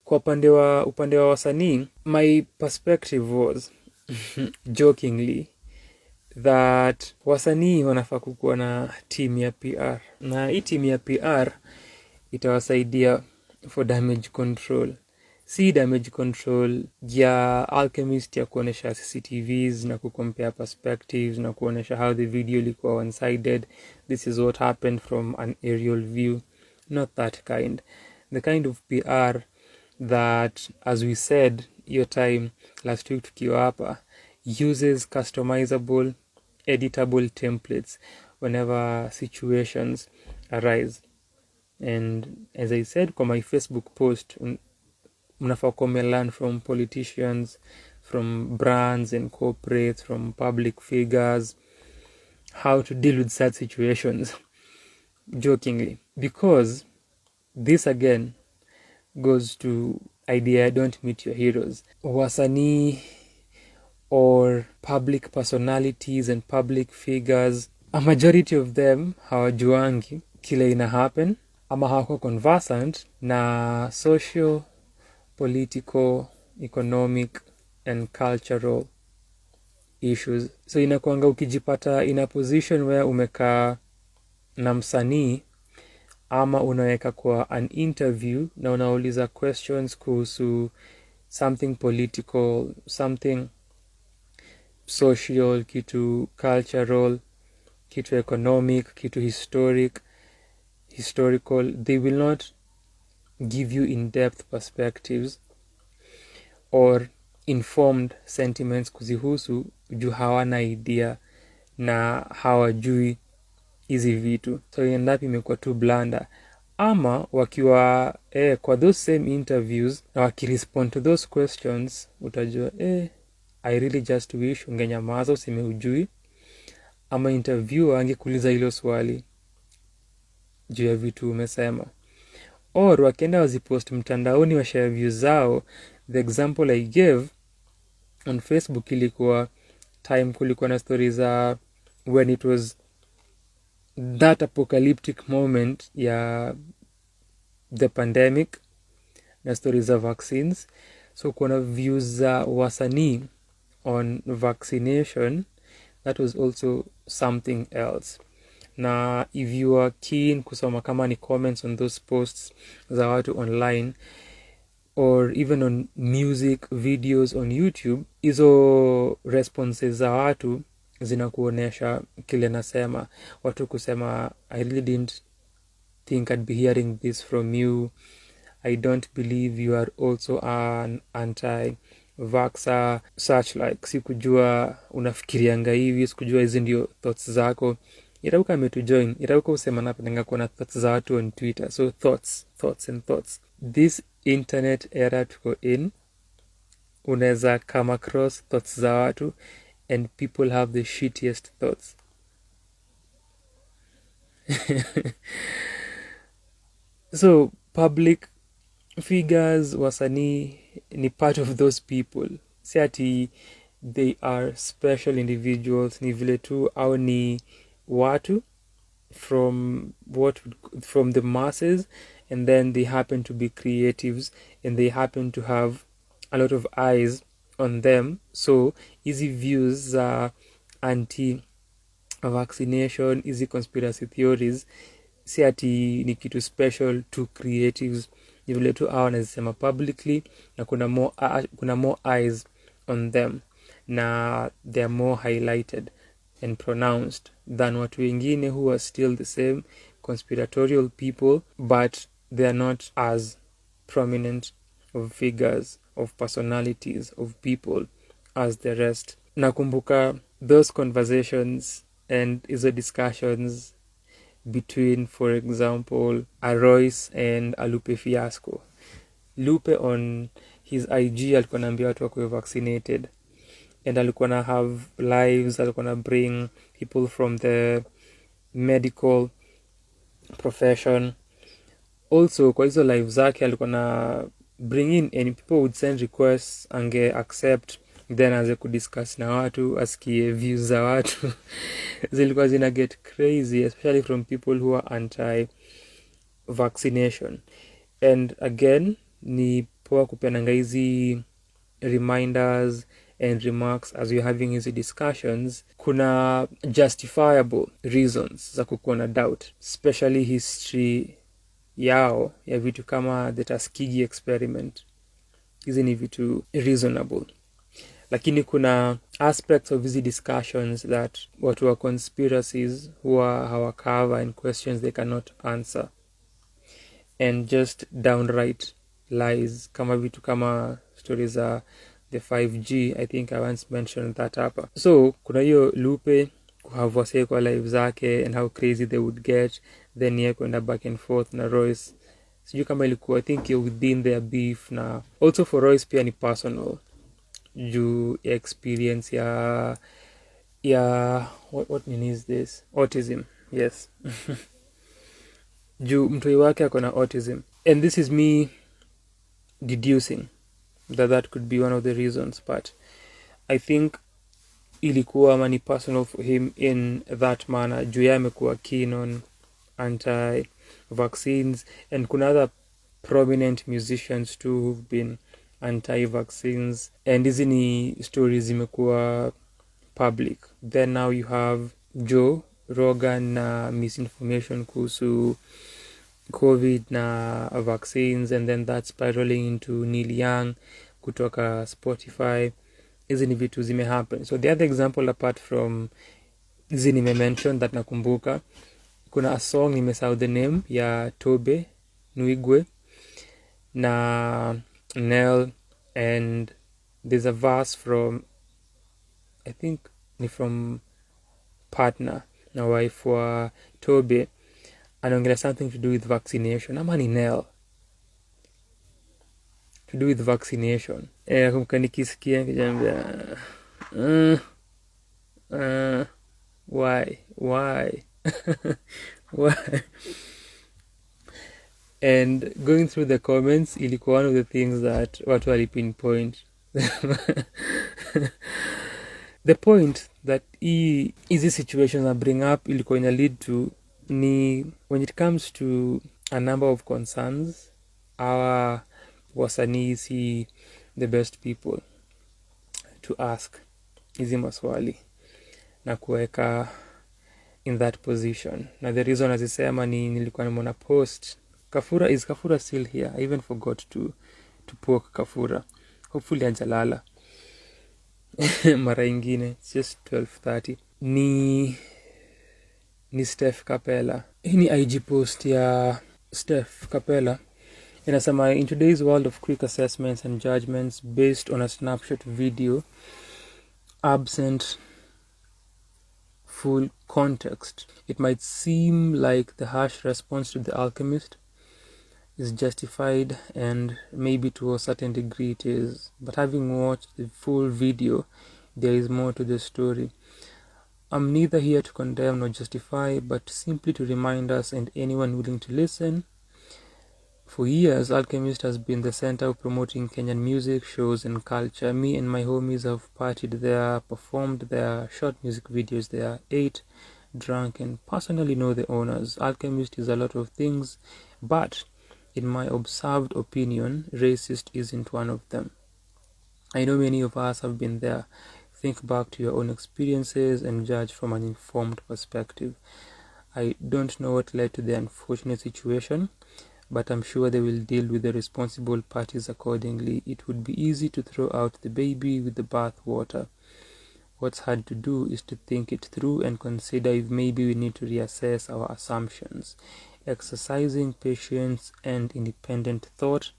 Kwa upande wa wasanii, my perspective was jokingly that wasanii wanafaa kukuwa na team ya PR, na hii team ya PR itawasaidia for damage control. Si damage control ya Alchemist ya kuonesha CCTVs na kucompare perspectives na kuonesha how the video ilikuwa one-sided, this is what happened from an aerial view. Not that kind. The kind of PR that, as we said your time last week tukiwa hapa, uses customizable, editable templates whenever situations arise. And as I said kwa my Facebook post, mnafaa kuwa learn from politicians, from brands and corporates, from public figures, how to deal with such situations. Jokingly, because this again goes to idea, don't meet your heroes. Wasanii or public personalities and public figures, a majority of them hawajuangi kile ina happen ama hawako conversant na social, political, economic and cultural issues. So inakuanga ukijipata in a position where umekaa na msanii ama unaweka kwa an interview na unauliza questions kuhusu something political, something social, kitu cultural, kitu economic, kitu historical, they will not give you in-depth perspectives or informed sentiments kuzihusu juu hawana idea na hawajui hizi vitu. So inaendapi imekuwa tu blanda. Ama wakiwa kwa those same interviews na wakirespond to those questions, utajua I really just wish ungenyamaza useme hujui. Ama interviewer angekuuliza hilo swali juu ya vitu umesema. Or wakienda wazipost mtandaoni wa share views zao. The example I gave on Facebook ilikuwa time kulikuwa na stories za when it was that apocalyptic moment ya the pandemic na stories za vaccines. So kuna views za wasanii on vaccination, that was also something else. Na if you are keen kusoma kama ni comments on those posts za watu online or even on music videos on YouTube, hizo responses za watu zinakuonesha kile nasema. Watu kusema I really didn't think I'd be hearing this from you, I don't believe you are also an anti-vaxxer, such like, sikujua unafikirianga hivi, sikujua hizi ndio thoughts zako. Irauka ametujoin, irauka usema napendanga kuona thoughts za watu on Twitter. So thoughts. This internet era tuko in, unaweza come across thoughts za watu and people have the shittiest thoughts. So public figures, wasanii ni part of those people. Si ati they are special individuals, ni vile tu au ni watu from the masses, and then they happen to be creatives and they happen to have a lot of eyes on them. So easy views are anti-vaccination, easy conspiracy theories, si ati ni kitu special to creatives, ni vile tu hao wanasema publicly na kuna more eyes on them na they are more highlighted and pronounced than watu wengine who are still the same conspiratorial people, but they are not as prominent of figures, of personalities, of people as the rest. Nakumbuka those conversations and hizo discussions between, for example, Aroyce and Alupe Fiasco. Lupe on his IG alikuwa anaambia watu wakuwe vaccinated, and alikuwa na have lives, alikuwa na bring people from the medical profession. Also kwa hizo lives zake alikuwa na bring in and people would send requests, ange accept, then aze kudiscuss na watu, asikie views za watu. Zilikuwa zina get crazy, especially from people who are anti-vaccination. And again, ni poa kupenanga hizi reminders and remarks as you're having hizi discussions. Kuna justifiable reasons za kukuwa na doubt, especially history yao ya vitu kama the Tuskegee experiment. Hizi ni vitu reasonable, lakini kuna aspects of hizi discussions that watu wa conspiracies huwa hawakava and questions they cannot answer, and just downright lies, kama vitu kama stories za the 5G. I think I once mentioned that hapa. So kuna hiyo Lupe kuhave wasee kwa live zake and how crazy they would get, then ye kwenda back and forth na Royce. Sijui kama ilikuwa, I think you're within their beef, na also for Royce pia ni personal juu experience ya what name is this, autism. Yes. Juu mtoi wake ako na autism, and this is me deducing that could be one of the reasons, but I think ilikuwa mani personal for him in that manner juu ya amekuwa keen on anti-vaccines, and kuna other prominent musicians too who've been anti-vaccines, and hizi ni stories zimekuwa public. Then now you have Joe Rogan na misinformation kuhusu COVID na vaccines, and then that's spiraling into Neil Young kutoka Spotify. Hizi ni vitu zime happen. So the other example apart from hizi nime mention that nakumbuka, kuna a song nimesahau the name ya Tobe Nwigwe na Nell, and there's a verse from, I think ni from Partner na wife wa Tobe, anaongelea something to do with vaccination, ama ni Nell, to do with vaccination. Kumbuka nikisikia kijambia why why and going through the comments ilikuwa one of the things that watu wali pinpoint. The point that easy situations I bring up ilikuwa ina lead to ni when it comes to a number of concerns, our wasanii si the best people to ask hizi maswali na kuweka in that position. Na the reason azisema ni nilikuwa nimeona post Kafura, is Kafura still here? I even forgot to poke Kafura. Hopefully hajalala. Mara ingine, it's just 12:30. Ni Steph Kapela. Hii ni IG post ya Steph Kapela. Inasema, in today's world of quick assessments and judgments based on a snapshot video absent full context, it might seem like the harsh response to The Alchemist is justified, and maybe to a certain degree it is, but having watched the full video, there is more to the story. I'm neither here to condemn nor justify, but simply to remind us and anyone willing to listen. For years, Alchemist has been the center of promoting Kenyan music, shows and culture. Me and my homies have partied there, performed there, shot music videos there, ate, drank, and personally know the owners. Alchemist is a lot of things, but in my observed opinion, racist isn't one of them. I know many of us have been there. Think back to your own experiences and judge from an informed perspective. I don't know what led to the unfortunate situation, but I'm sure they will deal with the responsible parties accordingly. It would be easy to throw out the baby with the bathwater. What's hard to do is to think it through and consider if maybe we need to reassess our assumptions. Exercising patience and independent thought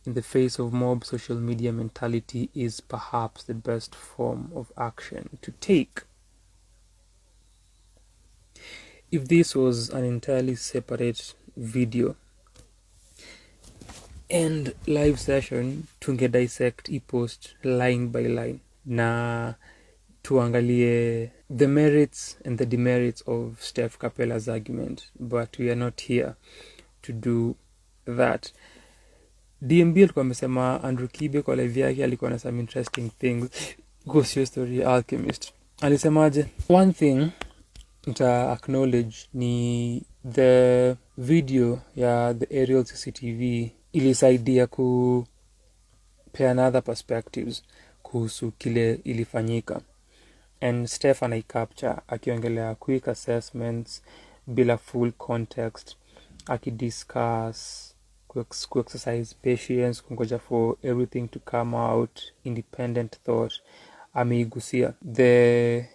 in the face of mob social media mentality is perhaps the best form of action to take. If this was an entirely separate video and live session, tunge dissect e-post line by line na tuangalie the merits and the demerits of Steph Kapela's argument, but we are not here to do that. DMB alikuwa amesema Andrew Kibe kwa live yake alikuwa na some interesting things kuhusu story ya Alchemist. Alisemaje? One thing nita acknowledge ni the video ya the aerial CCTV ilisaidia peana other perspectives kuhusu kile ilifanyika. And Steph anaicapture akiongelea quick assessments bila full context, akidiscuss exercise patience, kungoja for everything to come out, independent thought. Ameigusia the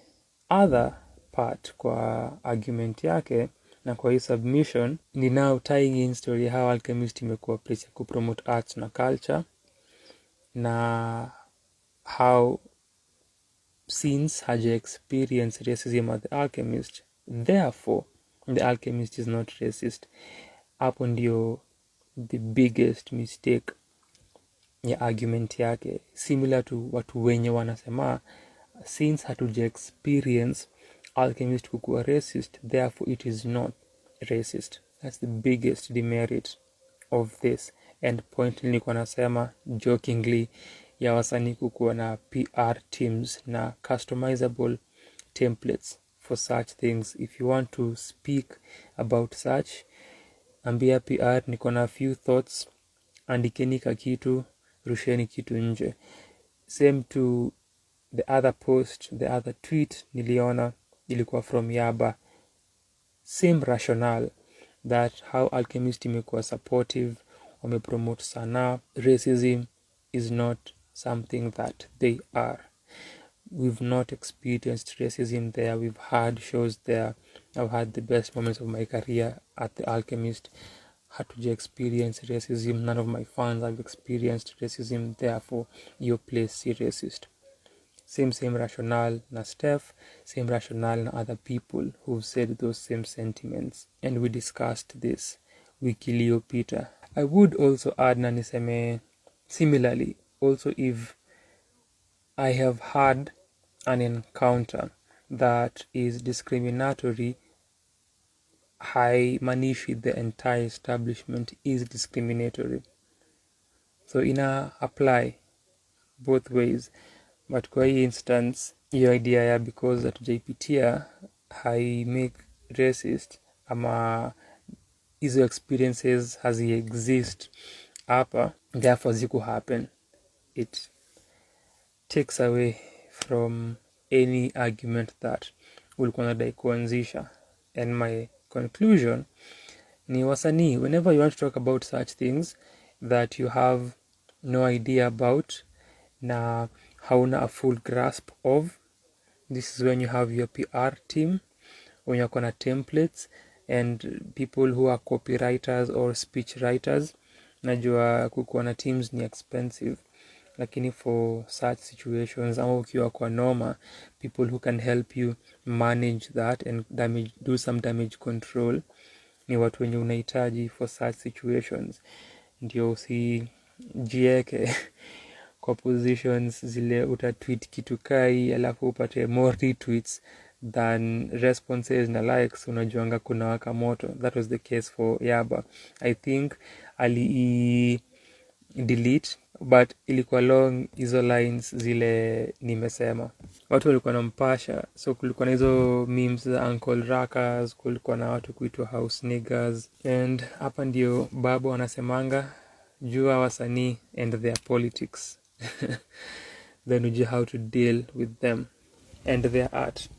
other part kwa argument yake na kwa hii submission ni now tying in story how Alchemist imekuwa place ya kupromote arts na culture, na how since haja experience racism at the Alchemist, therefore the Alchemist is not racist. Hapo ndio the biggest mistake ya argument yake, similar to watu wenye wanasema since hatuja experience Alchemist kukuwa racist, therefore it is not racist. That's the biggest demerit of this. And point nilikuwa nasema jokingly ya wasanii kukuwa na PR teams na customizable templates for such things. If you want to speak about such, ambia PR niko na few thoughts, andikeni kitu, rusheni kitu nje. Same to the other post, the other tweet niliona ilikuwa from Yaba, same rationale, that how Alchemist imekuwa supportive, wamepromote sanaa. Racism is not something that they are. We've not experienced racism there. We've had shows there. I've had the best moments of my career at the Alchemist. Hatuja experience racism. None of my fans have experienced racism. Therefore, your place is racist. Same rationale na Steph, same rationale na other people who've said those same sentiments, and we discussed this wiki iliyopita. I would also add na niseme similarly, also if I have had an encounter that is discriminatory, haimaanishi the entire establishment is discriminatory. So ina apply both ways. But kwa hii instance, hiyo idea ya because hatujaipitia hai make racist ama hizo experiences hazi exist hapa, therefore ziku happen, it takes away from any argument that ulikuwa unadai kuanzisha. And my conclusion ni wasanii, whenever you want to talk about such things that you have no idea about na hauna a full grasp of, this is when you have your PR team, when you're gonna templates and people who are copywriters or speech writers. Najua kukuwa na teams ni expensive, lakini for such situations ama ukiwa kwa noma, people who can help you manage that and do some damage control ni watu wenye unahitaji for such situations. Ndio usijieke kwa positions zile utatweet kitu kai alafu upate more retweets than responses na likes, unajuanga kuna waka moto. That was the case for Yaba. I think ali delete, but ilikuwa long hizo lines zile nimesema. Watu walikuwa na mpasha, so kulikuwa na hizo memes za Uncle Rackers, kulikuwa na watu kuitwa house niggers. And hapa ndio babo wanasemanga jua wasanii and their politics. Then ujue how to deal with them and their art.